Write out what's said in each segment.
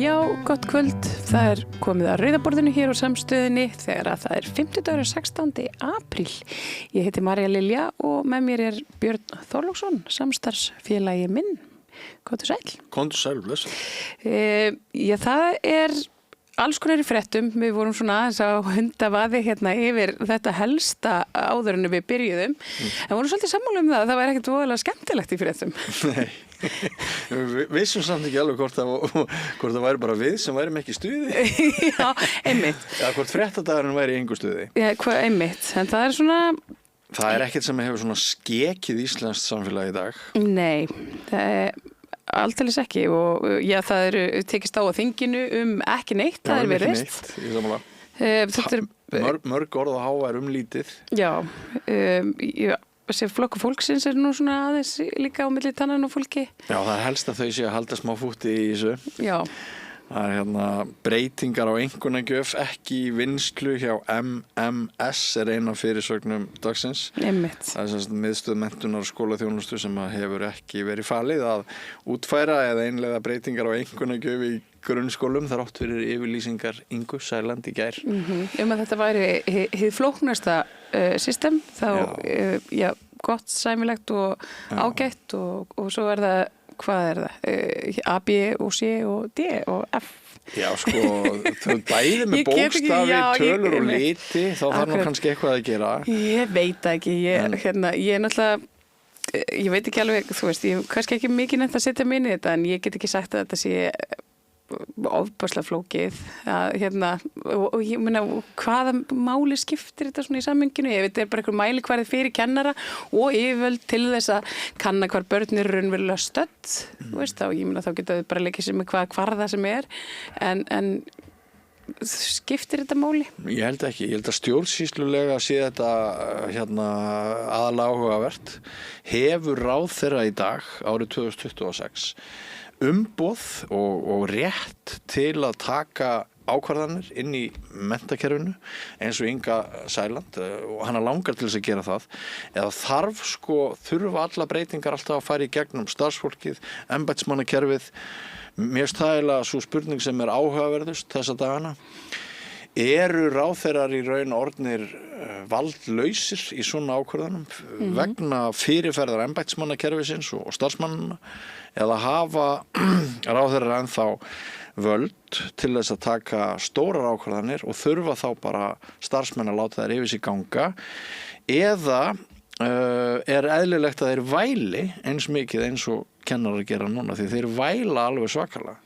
Já, gott kvöld. Það komið að rauðaborðinu hér á Samstöðinni þegar að það 50. 16. apríl. Ég heiti Marja Lilja og með mér Björn Þorláksson, samstarfsfélagi minn. Komdu sæl. Komdu sæl, blessa. Já, það alls konar í fréttum. Við vorum svona aðeins á hundavaði hérna yfir þetta helsta áður en við byrjuðum. En vorum svolítið sammála það að það væri ekkert voðalega skemmtilegt í fréttum. Nei. Við vissum samt ekki alveg hvort það væri bara við sem værim ekki í stuði. Já, einmitt. Eða hvort fréttadagurinn væri í engu stuði. Já, einmitt. En það svona... Það ekkert sem hefur svona skekið íslenskt samfélag í dag. Nei, það aldeilis ekki og já, það tekist á þinginu ekki neitt, það verið reist. Já, ekki neitt, ég samanlega. Mörg orð og háa lítið. Já, þessi flokkur fólksins nú svona aðeins líka á milli tannan og fólki. Já, það helst að þau sé að halda smá fúti í þessu. Já. Það breytingar á einkunnagjöf ekki í vinnslu hjá MMS eina fyrirsögnum dagsins. Einmitt. Það miðstöð menntunar skólaþjónustu sem hefur ekki verið falið að útfæra eða einlega breytingar á einkunnagjöf í grunnskólum þrátt fyrir yfirlýsingar Ingu Sæland í gær. Að þetta væri hið flóknasta system þá gott, sæmilegt og ágætt og svo það hvað það? A, B og C og D og F. Já, sko, þau bæði með bókstafi, tölur og liti, þá þarf nú kannski eitthvað að gera. Ég veit ekki, ég náttúrulega, ég veit ekki alveg, þú veist, ég kannski ekki mikið nefnt að setja mig inn í þetta, en ég get ekki sagt að þetta sé ofboðslega flókið og ég meina hvaða máli skiptir þetta svona í samhenginu. Ég veit þetta bara einhver mælikvarði fyrir kennara og yfirvöld til þess að kanna hvar börn raunverulega stödd, þú veist, og ég meina þá geta þau bara leikið sér með hvar það sem en skiptir þetta máli? Ég held ekki, ég held að stjórnsýslulega sé þetta aðalega áhugavert. Hefur ráðherra í dag árið 2026 umboð og rétt til að taka ákvarðanir inn í menntakerfinu eins og Inga Sæland og hana langar til þess að gera það eða þurfa alla breytingar alltaf að fara í gegnum starfsfólkið, embættismannakerfið. Mér stæla svo spurning sem áhugaverðust þessa dagana. Eru ráðherrar í raun orðnir valdlausir í svona ákvörðunum vegna fyrirferðar embættismannakerfisins og starfsmannana eða hafa ráðherrar ennþá völd til þess að taka stórar ákvörðanir og þurfa þá bara starfsmenn að láta þær yfir sig ganga eða eðlilegt að þeir væli eins mikið eins og kennarar gera núna því þeir væla alveg svakalega.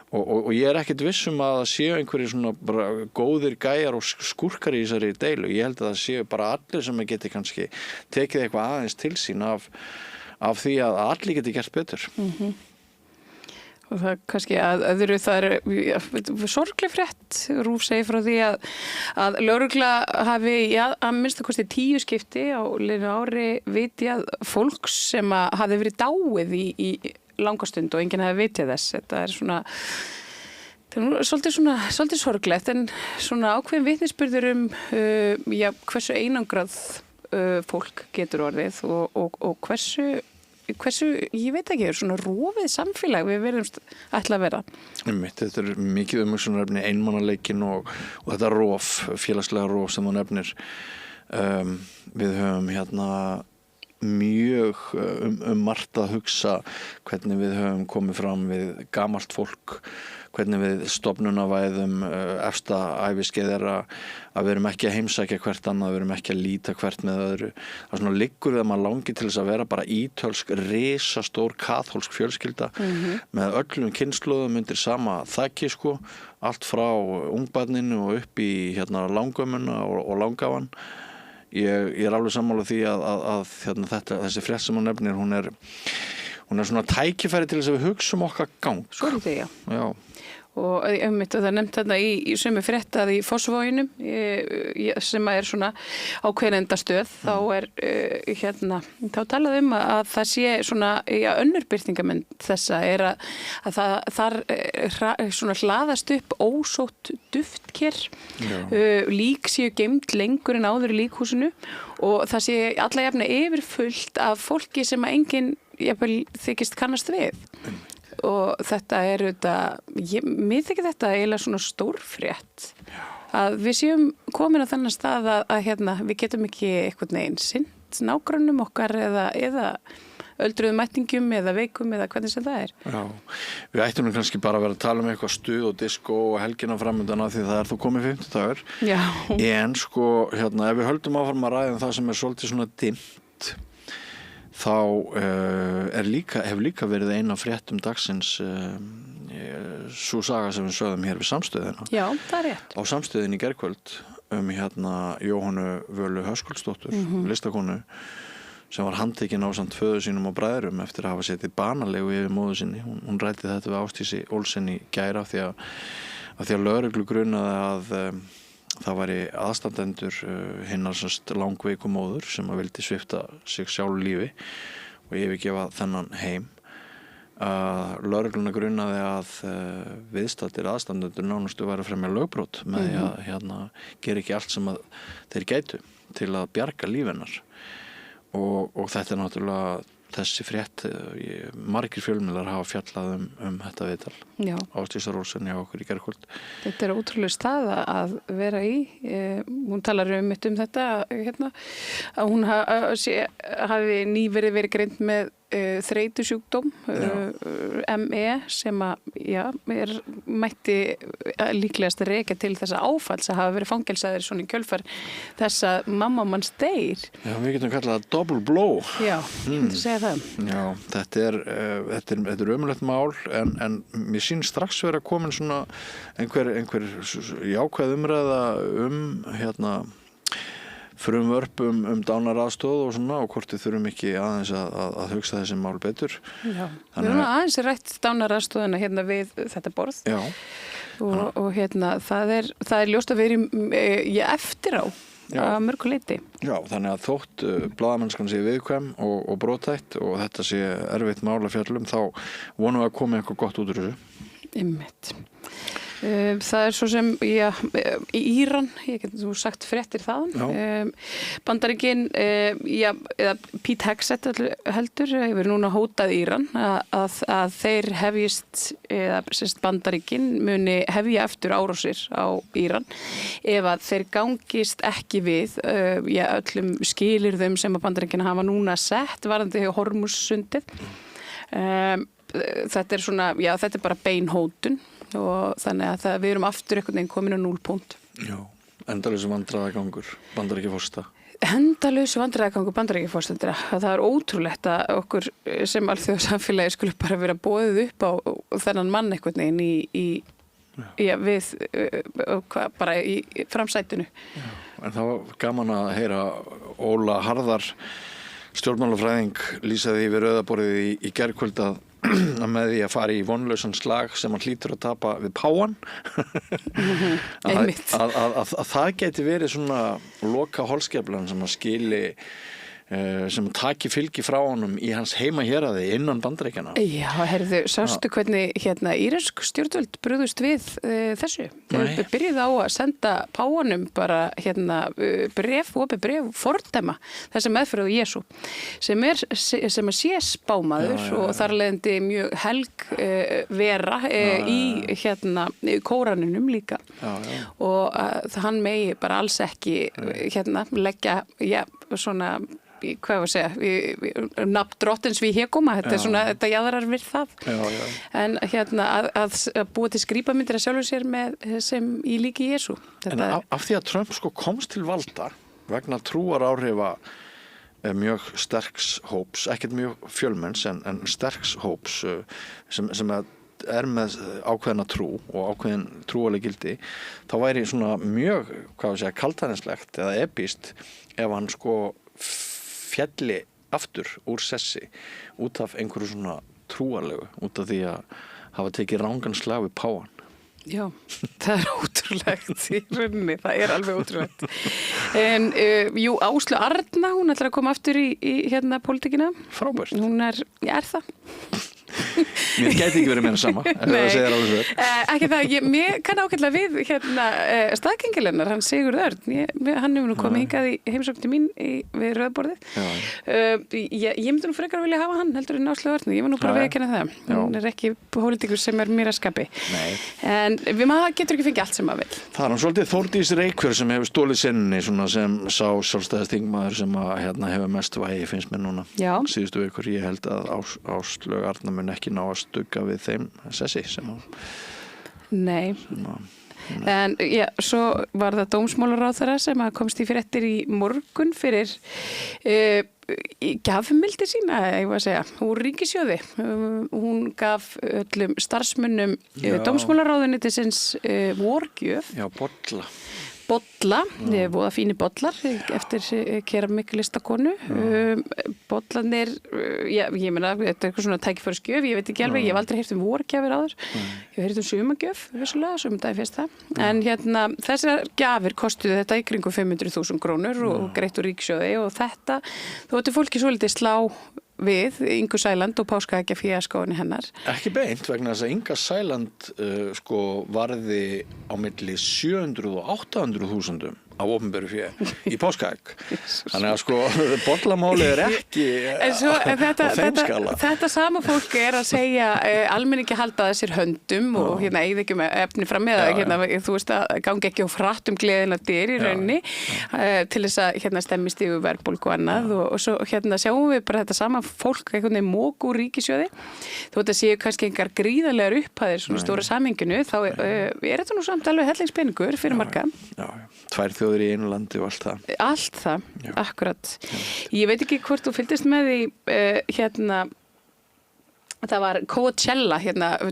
Og ég ekkert viss að það séu einhverjir svona bara góðir gæjar og skúrkar í þessari deilu. Ég held að það séu bara allir sem geti kannski tekið eitthvað aðeins til sín af því að allir geti gert betur. Og það kannski að öðru það sorgleg frétt. Rúf segir frá því að lögregla hafi að minnsta kosti 10 skipti á liðnu ári vitjað fólks sem hafi verið dáið í langa stund og enginn hafi vitið þess. Þetta svona svolítið sorglegt en svona ákveðin vitnisburður hversu einangrað fólk getur orðið og hversu, ég veit ekki, svona rofið samfélag við verðumst ætla að vera. Þetta mikið umhugsunarefni einmanaleikinn og þetta rof, félagslega rof sem þú nefnir. Við höfum mjög margt að hugsa hvernig við höfum komið fram við gamalt fólk, hvernig við stofnunarvæðum efsta æviskeið að við erum ekki að heimsækja hvert annað, við erum ekki að líta hvert með öðru. Það svona liggur við að maður langi til þess að vera bara ítölsk, risastór kaþólsk fjölskylda með öllum kynslóðum undir sama þakki allt frá ungbarninu og upp í langömmuna og langafan. Ég alveg sammála því að þessi frétt sem hún nefnir, hún er svona tækifæri til þess að við hugsum okkar gang. Svolítið, já. Og það nefnt þarna í sömu frétt að í Fossvoginum sem svona ákveðin endastöð þá talaði að það sé svona önnur birtingamynd þessa að þar svona hlaðast upp ósótt duftker lík séu geymd lengur en áður í líkhúsinu og það sé alla jafna yfirfullt af fólki sem enginn þykist kannast við. og þetta er mér þykir þetta eiginlega svona stórfrétt að við séum komin á þennan stað að við getum ekki einhvern veginn sinnt nágrannum okkar eða öldruðum mættingum eða veikum eða hvernig sem það er. Já, við ættum nú kannski bara að vera að tala um eitthvað stuð og disko og helgina framöndan af því það er þó komið 50 dagur. Já. En sko, ef við höldum áfram að ræða það sem er svolítið svona dimmt, þá hefur líka verið eina fréttum dagsins sú saga sem við sögðum hér við Samstöðina. Já, það er rétt. Á Samstöðinni í gærkvöld Jóhannu Völu Höskuldsdóttur, listakonu, sem var handtekinn ásamt föður sínum og bræðrum eftir að hafa setið banalegu yfir móður sinni. Hún ræddi þetta við Ásdísi Olsen í gær af því að lögreglu grunaði að það væri aðstandendur hinnar langveiku móður sem að vildi svipta sig sjálf lífi og yfirgefa þennan heim. Lögregluna grunaði að viðstaddir aðstandendur nánustu væri að fremja lögbrot með því að gera ekki allt sem að þeir gætu til að bjarga lífennar. Og þetta er náttúrulega þessi frétt, margir fjölmiðlar hafa fjallað um þetta viðtal. Ásdísar Olsen hjá okkur í gærkvöld. Þetta er ótrúlega staða að vera í. Hún talar um þetta, að hún hafi nýverið verið greind með þreytusjúkdóm, ME, sem að mætti líklegast að rekja til þessa áfalls að hafa verið fangelsaðir svona í kjölfar þess að mamma manns deyr. Já, við getum kallað það double blow. Já, ég myndi segja það. Já, þetta er ömurlegt mál en mér sýnir strax vera komin svona einhver jákvæð umræða frumvörp dánaraðstoð og svona og hvort við þurfum ekki aðeins að hugsa þessi mál betur. Já, við erum aðeins rætt dánaraðstoðina við þetta borð. Já. Og það er ljóst að við erum eftir á að mörgu leyti. Já, þannig að þótt blaðamennskan sé viðkvæm og brothætt og þetta sé erfitt mál að fjalla þá vonum við að koma eitthvað gott út úr þessu. Einmitt. Það er svo sem í Íran, ég get þú sagt fréttir þaðan. Bandaríkin, eða Pete Hegseth heldur, hefur núna hótað Íran að þeir hefjist, eða Bandaríkin muni hefja eftir árásir á Íran ef að þeir gangist ekki við öllum skilyrðum sem að Bandaríkin hafa núna sett varðandi Hormússundið. Þetta er svona, þetta er bara bein hótun og þannig að við erum aftur einhvern veginn komin á 0 punkt. Já, endalausu vandræðagangur Bandaríkjaforseta. Endalausu vandræðagangur Bandaríkjaforseta. Það er ótrúlegt að okkur sem alþjóðasamfélagi skulle bara vera boðið upp á þennan mann einhvern veginn bara í framsætinu. Já, en það var gaman að heyra Óla Harðar stjórnmálafræðing lýsaði yfir rauðaborðið í gærkvöld að með því að fara í vonlausan slag sem hann hlýtur að tapa við páan að það geti verið svona loka holskeflan sem að skili sem taki fylgi frá honum í hans heima héraði innan Bandaríkjanna. Já, herðu, sástu hvernig íransk stjórnvöld brugðust við þessu? Þau byrjuðu á að senda páfanum bara opið bréf fordæma þessi meðferð á Jesú sem að sé spámaður og þar leðandi mjög helg vera í Kóraninum líka og hann megi bara alls ekki leggja svona hvað var að segja, nafn drottins við hekuma, þetta er svona, þetta jaðrar við það. En að búa til skrýpamyndir að sjálfur sér sem í líki Jesú. En af því að Trump komst til valda vegna trúaráhrifa mjög sterks hóps, ekkert mjög fjölmenns en sterks hóps sem er með ákveðna trú og ákveðin trúaleg gildi, þá væri svona mjög, kaltænislegt eða epíst ef hann fjalli aftur úr sessi út af einhverju svona trúarlegu, út af því að hafa tekið rangan slag við páan. Já, það er ótrúlegt í rauninni, það er alveg ótrúlegt. En Áslaug Arna, hún ætlar að koma aftur í pólitíkina. Frábært. Hún er það? Mér gæti ekki verið meira sama. Ekki það, mér kann ákveðlega við staðgengilennar, hann Sigurð Örn, hann hefur nú komið hingað í heimsókn til mín við rauðborðið. Ég myndi nú frekar vilja hafa hann heldur en Áslaug Örn, ég var nú bara viðurkenna það. Hann er ekki pólitíkur sem er mér að skapi. En maður getur ekki fengið allt sem maður vil. Það er hann svolítið Þórdís Reykfjörð sem hefur stólið sinni sem sá sjálfstæðisþingmaður sem hefur mest vægi, finnst mér núna. Síðustu vikur. Ég held að Áslaug Arna mun ekki ná að stugga við þeim sessi sem Nei. En svo var það dómsmálaráðherra sem komst í fréttir í morgun fyrir gjafmildi sína, ég var að segja, úr ríkissjóði. Hún gaf öllum starfsmönnum dómsmálaráðuneytisins vorgjöf. Já, bolla, voða fínir bollar eftir keramiklistakonu. Bollarnir, ég meina, þetta er eitthvað svona tækifærisgjöf, ég veit ekki alveg, ég hef aldrei heyrt vorgjafir áður. Ég hef heyrt sumagjöf, vissulega, sumdagi fyrst það. En þessar gjafir kostuðu þetta í kringum 500.000 krónur og greitt úr ríkissjóði og þetta, þótti fólki svolítið slá við Ingu Sæland og páskaeggjafía fíaskóinu hennar. Ekki beint vegna þess að Inga Sæland varði á milli 700 og 800.000 á opinberu fé í páskaegg. Þannig að bollamáli er ekki á þeim skala. Þetta sama fólk er að segja almenningi halda þessir höndum og eigið ekki með efni fram með þú veist að gangi ekki á frætt gleðina dyr í rauninni til þess að stemmist yfir verðbólgu og annað og svo sjáum við bara þetta sama fólk einhvern veginn mók úr ríkissjóði. Þó þetta séu kannski engar gríðarlegar upphæðir svona stóra samhenginu þá er þetta nú samt alveg hellingspeningur fyrir marga. Tvær þjóðir í einu landi og allt það. Allt það, akkurat. Ég veit ekki hvort þú fylgdist með því það var Coachella,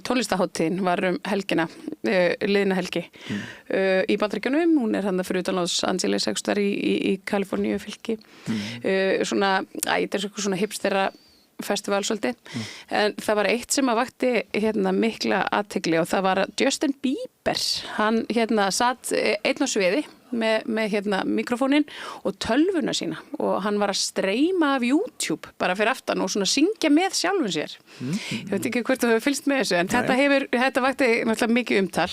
tónlistaháttíðin var helgina, liðina helgi í Bandaríkjunum, hún er fyrir utan Los Angeles í Kaliforníu fylki. Þetta er svona hipstera festival svolítið, en það var eitt sem að vakti mikla athygli og það var Justin Bieber, hann satt einn á sviði með mikrofónin og tölvuna sína og hann var að streyma af YouTube bara fyrir aftan og svona syngja með sjálfum sér. Ég veit ekki hvort þú hefur fylgst með þessu, en þetta vakti náttúrulega mikið umtal.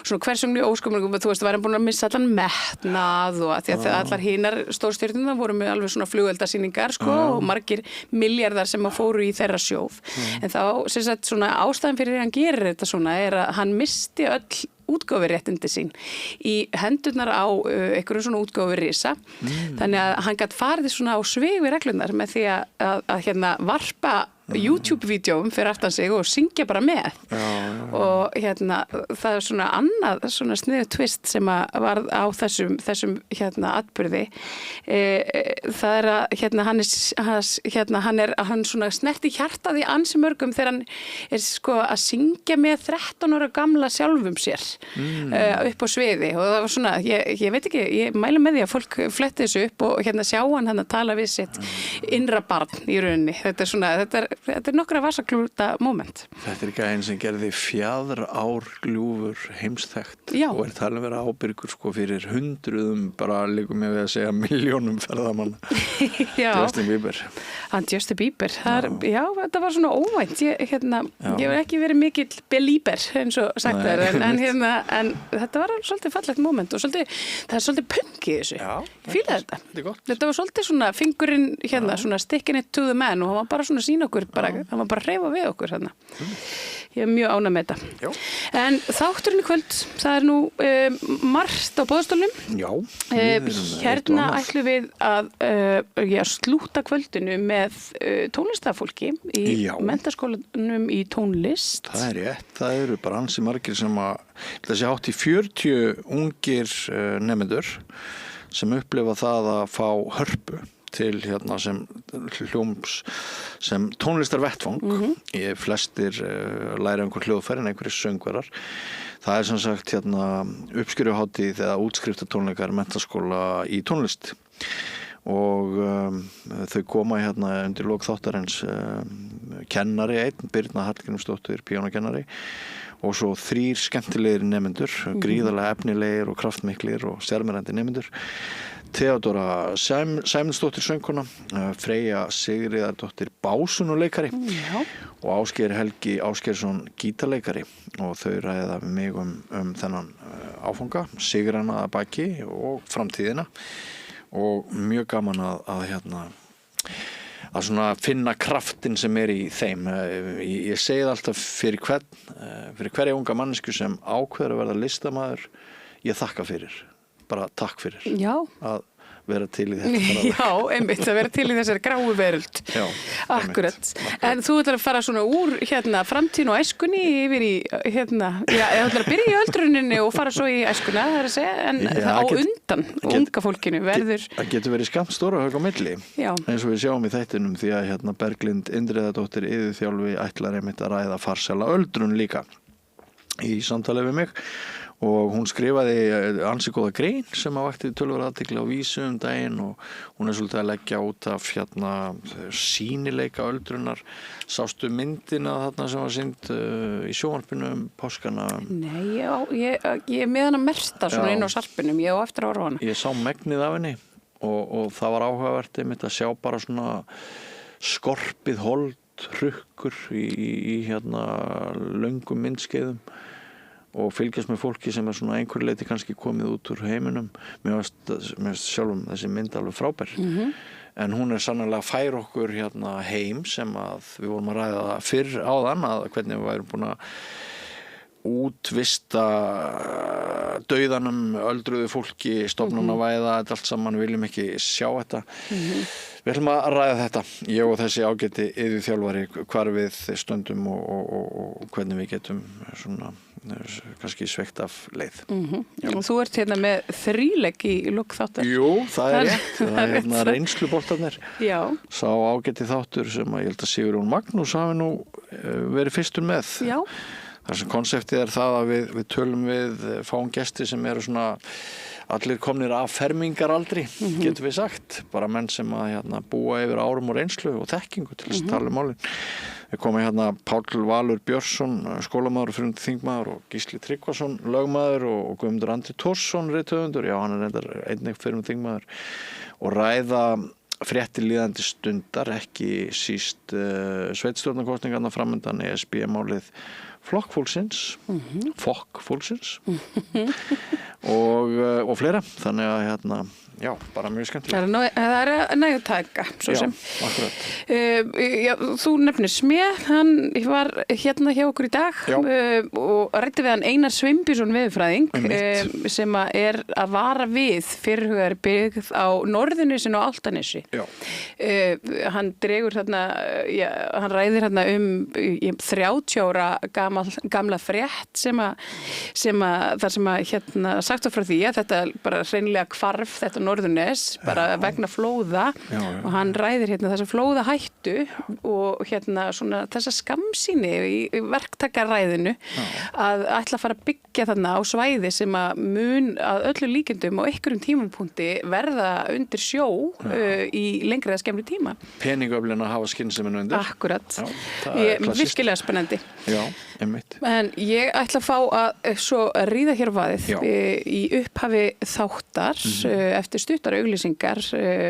Svona hversugni óskömmum, þú veist, var hann búin að missa allan metnað og að allar hinar stórstjörnurnar voru með alveg svona flugeldasýningar og margir miljardar sem fóru í þeirra sjóð. En þá, sem sagt, svona ástæðan fyrir hann gerir þetta svona er að hann missti öll útgáfuréttindi sín í hendurnar á einhverjum svona útgáfurisa. Þannig að hann gat farið svona á svig við reglurnar með því að varpa YouTube-vídeóum fyrir aftan sig og syngja bara með. Og það er svona annað svona sniðugt twist sem að varð á þessum atburði. Það er að hann svona snerti hjartað í ansi mörgum þegar hann er að syngja með 13 ára gamla sjálfum sér upp á sviði og það var svona, ég veit ekki, ég mælu með því að fólk fletti þessu upp og sjá hann að tala við sitt innra barn í rauninni. Þetta er nokkra vasaklúta moment. Þetta er ekki einn sem gerði fjaðrárgljúfur heimsþekkt og er talin vera ábyrgur fyrir hundruðum, bara líkum með að segja milljónum ferðamanna. Justin Bieber. Justin Bieber. Þetta var svona óvænt. Ég hef ekki verið mikill belieber eins og sagt það en þetta var svolítið fallegt moment og það er svolítið punk í þessu. Ég fílaði þetta. Þetta var svolítið svona fingurinn svona sticking it to the man og hann var bara svona sín okkur hann var bara að hreyfa við okkur hérna. Ég er mjög ánægð með þetta. En þátturinn í kvöld, það er nú margt á boðstólnum. Hérna ætlum við að slúta kvöldinu með tónlistafólki í menntaskólanum í tónlist. Það er rétt, það eru bara ansi margir sem þessi hátt í 40 ungir nemendur sem upplifa það að fá hörpu til sem sem tónlistarvettfang. Flestir læra einhver hljóðfæri en einhverjir söngvarar. Það er sem sagt uppskeruhátíð eða útskriftartónleikar menntaskóla í tónlist og þau koma undir lok þáttarins kennari einn, Birna Hallgrímsdóttir, píanókennari og svo 3 skemmtilegir nemendur, gríðarlega efnilegir og kraftmiklir og sérmerandi nemendur. Theodóra Sæmundsdóttir söngkona, Freyja Sigríðardóttir básunuleikari og Ásgeir Helgi Ásgeirsson gítarleikari og þau ræða mig þennan áfanga, sigrana að baki og framtíðina og mjög gaman að svona finna kraftin sem í þeim. Ég segi það alltaf fyrir hverja unga mannesku sem ákveður að verða listamaður, ég þakka fyrir. Bara takk fyrir. Já. Að vera til í þetta. Já, einmitt, að vera til í þessari gráu veröld. Já, akkurat. En þú ætlar að fara svona úr framtíðin og æskunni yfir í þú ætlar að byrja í öldruninni og fara svo í æskuna, það að segja, en á undan unga fólkinu verður. Það getur verið skammt stóra högg á milli. Já. Eins og við sjáum í þættinum því að Berglind Indriðadóttir iðjuþjálfi ætlar einmitt að ræða farsæla öldrun líka í samtali við mig. Og hún skrifaði ansi góða grein sem vakti töluverða athygli á Vísi daginn og hún svolítið að leggja út af sýnileika öldrunar. Sástu myndina þarna sem var sýnd í sjónvarpinu páskana? Nei, ég er með hana merta svona inn á sarpinum, ég á eftir að horfa hana. Ég sá megnið af henni og það var áhugavert einmitt að sjá bara svona skorpið hold hrukkur í löngum myndskeiðum og fylgjast með fólki sem svona einhverju leyti kannski komið út úr heiminum. Mér finnst sjálfum þessi mynd alveg frábær. En hún sannarlega að færa okkur heim sem að við vorum að ræða það fyrr áðan að hvernig við værum búin að útvista dauðanum, öldruðu fólki, stofnanavæða, þetta allt saman, við viljum ekki sjá þetta. Við ætlum að ræða þetta, ég og þessi ágæti iðjuþjálfari, hvar við stöndum og hvernig við getum svona kannski sveikt af leið. Og þú ert með þríleik í lok þáttar. Jú, það rétt. Það reynsluboltarnir. Já. Sá ágæti þáttur sem ég held að Sigurjón Magnús hafi nú verið fyrstur með. Já. Það sem konseptið það að við tölum við fáum gesti sem eru svona allir komnir af fermingaraldri, getum við sagt. Bara menn sem að búa yfir árum og reynslu og þekkingu til þess að tala málin. Við komum Páll Valur Björnsson, skólamaður og fyrirhundi þingmaður og Gísli Tryggvason, lögmaður og Guðmundur Andri Tórsson, rithöfundur, já hann reyndar einnig fyrirhundi þingmaður og ræða fréttir líðandi stundar, ekki síst sveitstjórnarkosningarnar framundan ESB-málið flokkfólksins, fokkfólksins og fleira. Þannig að já, bara mjög skemmtilega. Það nægu taka, svo sem. Já, akkurat. Þú nefnir Sméð, hann var hjá okkur í dag og ræddi við hann Einar Sveinbjörnsson veðurfræðing sem að vara við fyrirhugaðri byggð á Norðurnesinu og Álftanesi. Hann dregur hann ræðir 30 ára gamla frétt þar sem sagt frá því að þetta bara hreinlega hvarf þetta Norðurnes bara vegna flóða og hann ræðir þessa flóðahættu og svona þessa skammsýni í verktakaræðinu að ætla að fara að byggja þarna á svæði sem að mun að öllu líkindum á einhverjum tímapunkti verða undir sjó í lengri eða skemmri tíma. Peningöflin að hafa skynsemi undir. Akkurat. Virkilega spennandi. Já, einmitt. En ég ætla að fá að svo ríða hér vaðið í upphafi þáttar eftir stuttar auglýsingar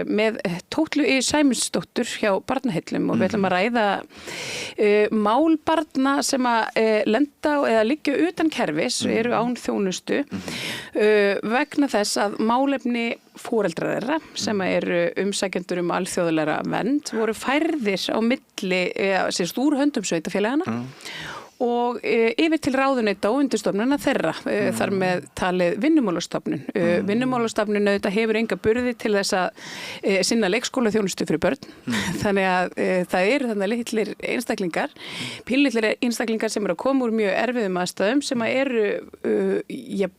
með Tótlu í Sæmundsdóttur hjá Barnaheillum og við ætlum að ræða mál barna sem að lenda eða liggja utan kerfis eru án þjónustu vegna þess að málefni foreldra þeirra sem eru umsækjendur alþjóðlega vernd voru færðir á milli úr höndum sveitarfélagana og yfir til ráðuneyta og undirstofnana þeirra þar með talið Vinnumálastofnun. Vinnumálastofnun auðvitað hefur enga burði til þess að sinna leikskólaþjónustu fyrir börn. Þannig að það eru þannig litlir einstaklingar, pínlitlir einstaklingar sem eru að koma úr mjög erfiðum aðstæðum sem að eru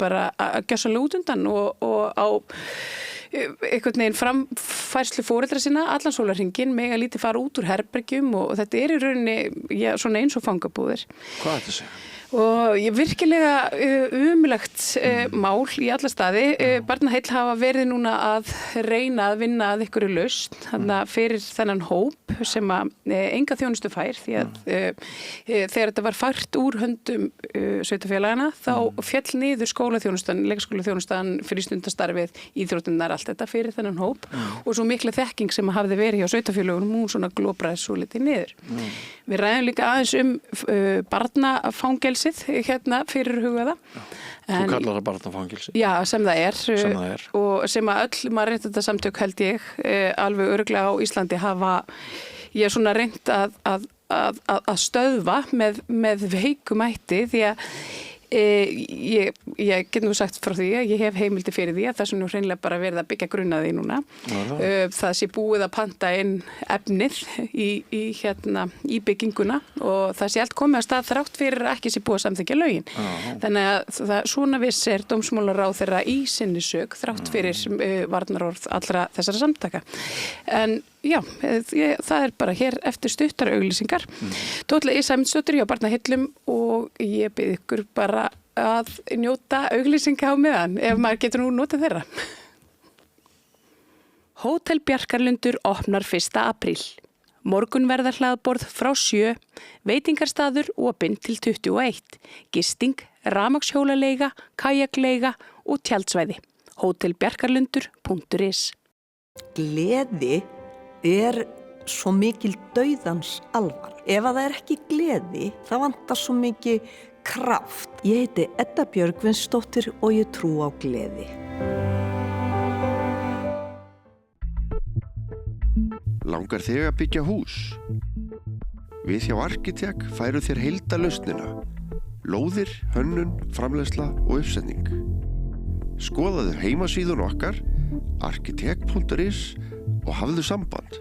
bara að gjörsamlega út undan og á einhvern veginn framfærslu foreldra sína allan sólarhringinn, mega lítið fara út úr herbergjum og þetta í rauninni svona eins og fangabúðir. Hvað er þetta að segja? Og ég virkilega umulegt mál í alla staði. Barnaheill hafa verið núna að reyna að vinna að einhverju lausn fyrir þennan hóp sem að enga þjónustu fær því að þegar þetta var fært úr höndum sveitarfélagana þá féll niður skólaþjónustan, leikskólaþjónustan, frístundastarfið, íþróttirnar, allt þetta fyrir þennan hóp og svo mikla þekking sem hafði verið hjá sveitarfélagunum, hún svona glopraði svo litið niður. Við ræðum líka aðeins barnafangelsið hérna fyrir hugaða. Þú kallar það barnafangelsið? Já, sem það er. Og sem að öll mannréttindasamtök held ég alveg örugglega á Íslandi hafa ég svona reynt að stöðva með veikum hætti því að ég get nú sagt frá því að ég hef heimildi fyrir því að það sem nú hreinlega bara verið að byggja grunnaði núna. Það sé búið að panta inn efnið í bygginguna og það sé allt komið að stað þrátt fyrir að ekki sé búið að samþykkja lögin. Þannig að svona viss er dómsmálaráðherra í sinni sök þrátt fyrir varnarorð allra þessara samtaka. En já, það er bara hér eftir stuttar auglýsingar. Tótlega ég Sæmundsdóttir hjá Barnaheillum og ég bið ykkur bara að njóta auglýsinga á meðan ef maður getur nú notað þeirra. Hótel Bjarkarlundur opnar 1. apríl. Morgunverðarhlaðborð frá 7, veitingarstaður opinn til 21, gisting, rafmagnshjólaleiga, kajakleiga og tjaldsvæði. Hótelbjarkarlundur.is. Gleði er svo mikil dauðans alvar. Ef að það er ekki gleði, það vantar svo mikið kraft. Ég heiti Edda Björgvinsdóttir og ég trú á gleði. Langar þig að byggja hús? Við hjá Arkitek færu þér heildalausnina. Lóðir, hönnun, framleiðsla og uppsetning. Skoðaðu heimasíðun okkar, arkitek.is og hafðu samband.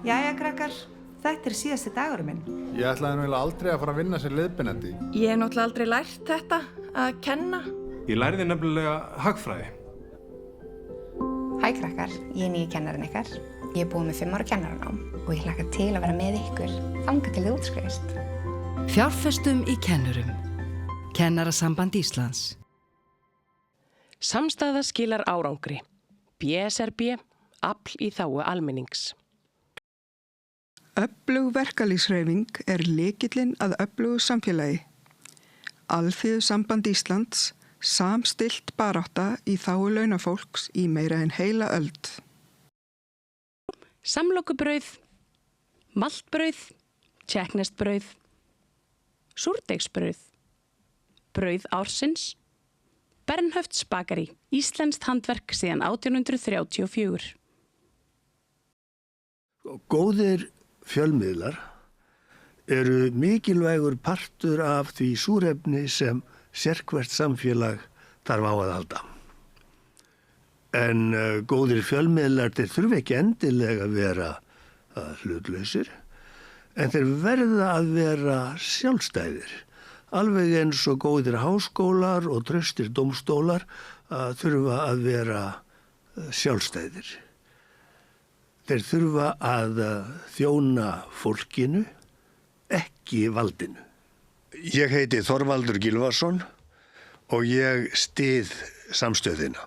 Jæja, krakkar, þetta er síðasti dagurum minn. Ég ætlaði nú aldrei að fara að vinna sem leiðbeinandi. Ég hef náttúrulega aldrei lært þetta, að kenna. Ég lærði nefnilega hagfræði. Hæ krakkar, ég er nýji kennarinn ykkar. Ég er búin með 5 ára kennaranám og ég hlakka til að vera með ykkur þangað til þið útskrifist. Fjárfestum í kennurum. Kennarasamband Íslands. Samstaða skilar árangri. BSRB, afl í þágu almennings. Öflug verkalýðshreyfing er lykillinn að öflugu samfélagi. Alþýðusamband Íslands, samstillt barátta í þágu launafólks í meira en heila öld. Samlokubrauð, maltbrauð, tékkneskt-brauð, súrdeigsbrauð, brauð ársins, Bernhöfts bakari, íslenskt handverk síðan 1834. Góðir fjölmiðlar eru mikilvægur partur af því súrefni sem sérhvert samfélag þarf á að halda. En góðir fjölmiðlar þeir þurfa ekki endilega að vera hlutlausir, en þeir verða að vera sjálfstæðir. Alveg eins og góðir háskólar og traustir dómstólar þurfa að vera sjálfstæðir. Þeir þurfa að þjóna fólkinu, ekki valdinu. Ég heiti Þorvaldur Gylfason og ég styð samstöðina.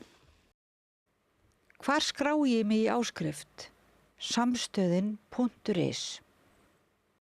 Hvar skrái ég mig í áskrift? Samstöðin.is